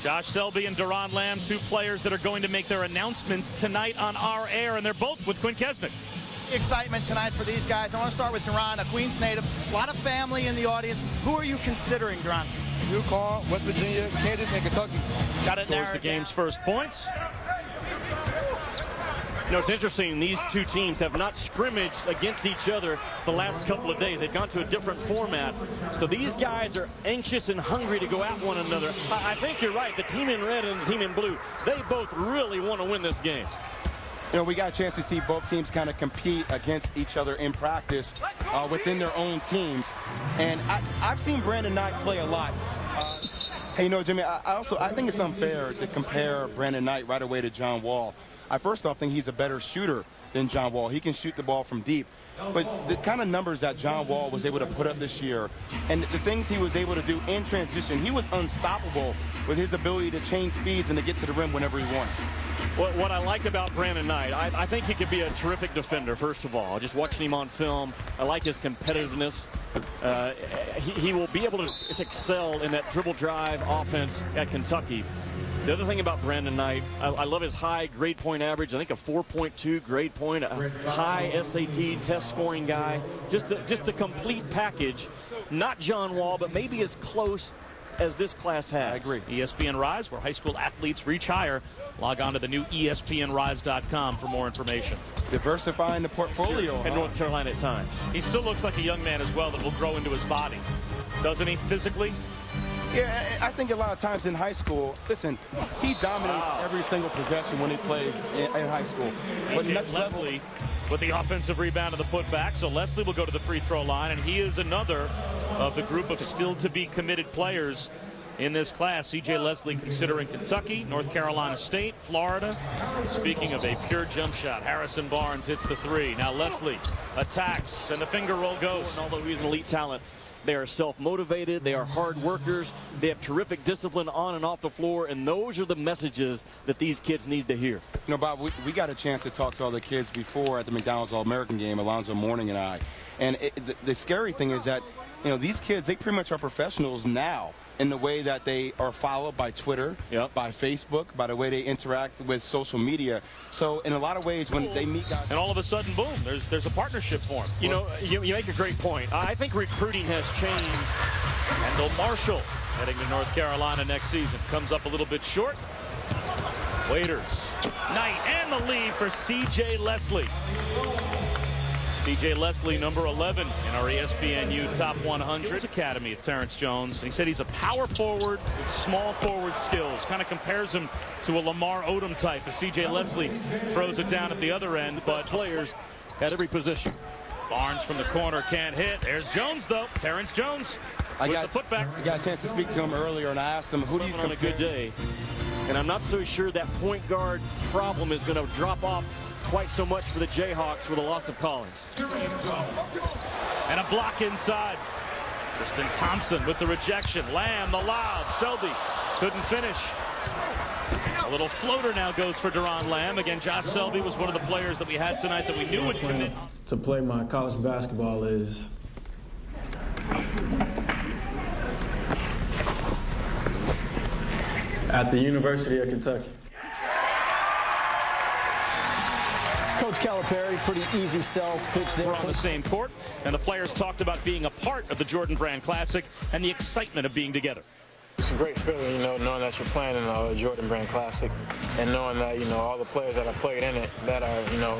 Josh Selby and Duron Lamb, two players that are going to make their announcements tonight on our air, and they're both with Quinn Kesnick. Excitement tonight for these guys. I want to start with Duron, a Queens native. A lot of family in the audience. Who are you considering, Duron? UConn, West Virginia, Kansas, and Kentucky. Got it. Scores the game's first points. You know, it's interesting, these two teams have not scrimmaged against each other the last couple of days. They've gone to a different format. So these guys are anxious and hungry to go at one another. I think you're right. The team in red and the team in blue, they both really want to win this game. You know, we got a chance to see both teams kind of compete against each other in practice within their own teams. And I've seen Brandon Knight play a lot. Hey, you know, Jimmy, I think it's unfair to compare Brandon Knight right away to John Wall. I first off think he's a better shooter than John Wall. He can shoot the ball from deep. But the kind of numbers that John Wall was able to put up this year and the things he was able to do in transition, he was unstoppable with his ability to change speeds and to get to the rim whenever he wanted. What I like about Brandon Knight, I think he could be a terrific defender, first of all. Just watching him on film, I like his competitiveness. He will be able to excel in that dribble drive offense at Kentucky. The other thing about Brandon Knight, I love his high grade point average. I think a 4.2 grade point, a high SAT test scoring guy. Just the complete package. Not John Wall, but maybe as close as this class has. I agree. ESPN Rise, where high school athletes reach higher. Log on to the new ESPNRise.com for more information. Diversifying the portfolio. In North Carolina at times. He still looks like a young man as well that will grow into his body. Doesn't he, physically? Yeah, I think a lot of times in high school, listen, he dominates every single possession when he plays in high school. But next Leslie with the offensive rebound of the putback. So Leslie will go to the free throw line, and he is another of the group of still to be committed players in this class. C.J. Leslie considering Kentucky, North Carolina State, Florida. Speaking of a pure jump shot, Harrison Barnes hits the three. Now Leslie attacks, and the finger roll goes. And although he's an elite talent, they are self-motivated, they are hard workers, they have terrific discipline on and off the floor, and those are the messages that these kids need to hear. You know, Bob, we got a chance to talk to all the kids before at the McDonald's All-American game, Alonzo Mourning and I. And the scary thing is that, you know, these kids, they pretty much are professionals now in the way that they are followed by Twitter, by Facebook, by the way they interact with social media. So in a lot of ways, when they meet guys, and all of a sudden, boom, there's a partnership formed. You know, you make a great point. I think recruiting has changed. Kendall Marshall heading to North Carolina next season. Comes up a little bit short. Waiters, Knight, and the lead for C.J. Leslie. C.J. Leslie, number 11 in our ESPNU Top 100 Academy of Terrence Jones. He said he's a power forward with small forward skills. Kind of compares him to a Lamar Odom type. As C.J. Leslie throws it down at the other end, but players at every position. Barnes from the corner can't hit. There's Jones, though. Terrence Jones with the putback. I got a chance to speak to him earlier, and I asked him, who do you compare? On a good day. And I'm not so sure that point guard problem is going to drop off quite so much for the Jayhawks with the loss of Collins. And a block inside. Tristan Thompson with the rejection. Lamb, the lob. Selby couldn't finish. A little floater now goes for Duron Lamb. Again, Josh Selby was one of the players that we had tonight that we knew would commit. To play my college basketball is at the University of Kentucky. Coach Calipari, pretty easy self pitch there. We're on the same court, and the players talked about being a part of the Jordan Brand Classic and the excitement of being together. It's a great feeling, you know, knowing that you're playing in a Jordan Brand Classic and knowing that, you know, all the players that have played in it that are, you know,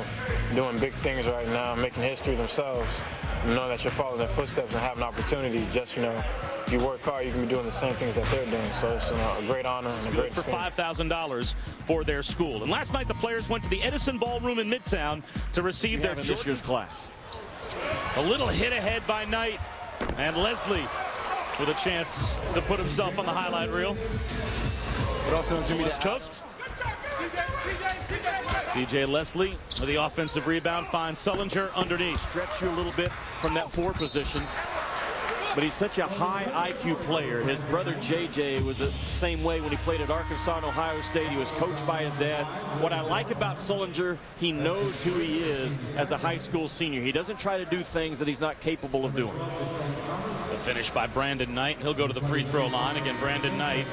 doing big things right now, making history themselves, knowing that you're following their footsteps and have an opportunity. Just, you know, if you work hard, you can be doing the same things that they're doing. So it's, you know, a great honor and a great experience. For $5,000 for their school. And last night the players went to the Edison Ballroom in Midtown to receive their this year's class. A little hit ahead by Knight, and Leslie with a chance to put himself on the highlight reel. But also Jimmy West Coast. C.J. Leslie with the offensive rebound finds Sullinger underneath. Stretch you a little bit from that 4 position. but he's such a high IQ player. His brother JJ was the same way when he played at Arkansas and Ohio State. He was coached by his dad. What I like about Sullinger, he knows who he is as a high school senior. He doesn't try to do things that he's not capable of doing. The finish by Brandon Knight. He'll go to the free throw line. Again, Brandon Knight,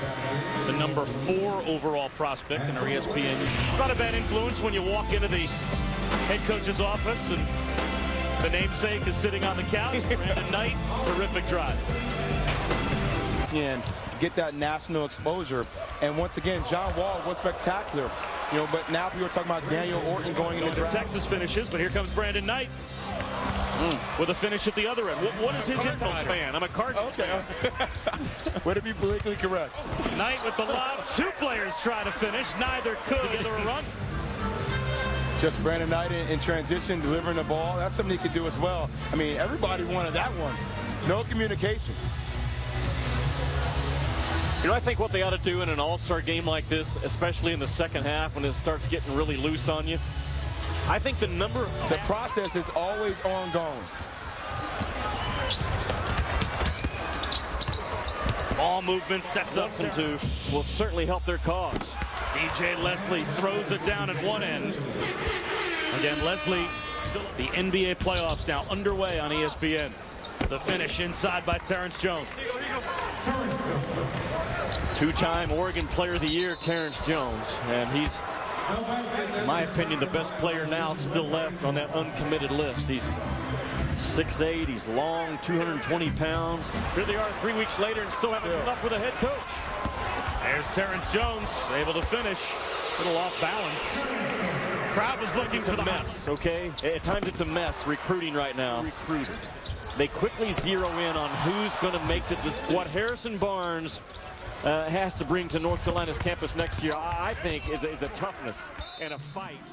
the number 4 overall prospect in our ESPN. It's not a bad influence when you walk into the head coach's office and the namesake is sitting on the couch. Brandon Knight, terrific drive. And get that national exposure. And once again, John Wall was spectacular. You know, but now people are talking about Daniel Orton going into the draft. Texas finishes, but here comes Brandon Knight with a finish at the other end. What is his Cardinals fan? I'm a Cardinals fan. Way to be politically correct. Knight with the lob. 2 players try to finish. Neither could. Together a run. Just Brandon Knight in transition, delivering the ball. That's something he could do as well. I mean, everybody wanted that one. No communication. You know, I think what they ought to do in an all-star game like this, especially in the second half when it starts getting really loose on you, I think the process is always ongoing. Ball movement sets up some to will certainly help their cause. C.J. Leslie throws it down at one end. Again, Leslie, the NBA playoffs now underway on ESPN. The finish inside by Terrence Jones. 2-time Oregon Player of the Year, Terrence Jones. And he's, in my opinion, the best player now still left on that uncommitted list. He's 6'8", he's long, 220 pounds. Here they are 3 weeks later and still haven't come up with a head coach. There's Terrence Jones, able to finish. A little off balance. Crowd was looking for the mess, okay? At times it's a mess recruiting right now. They quickly zero in on who's going to make the decision. What Harrison Barnes has to bring to North Carolina's campus next year, I think, is a toughness and a fight.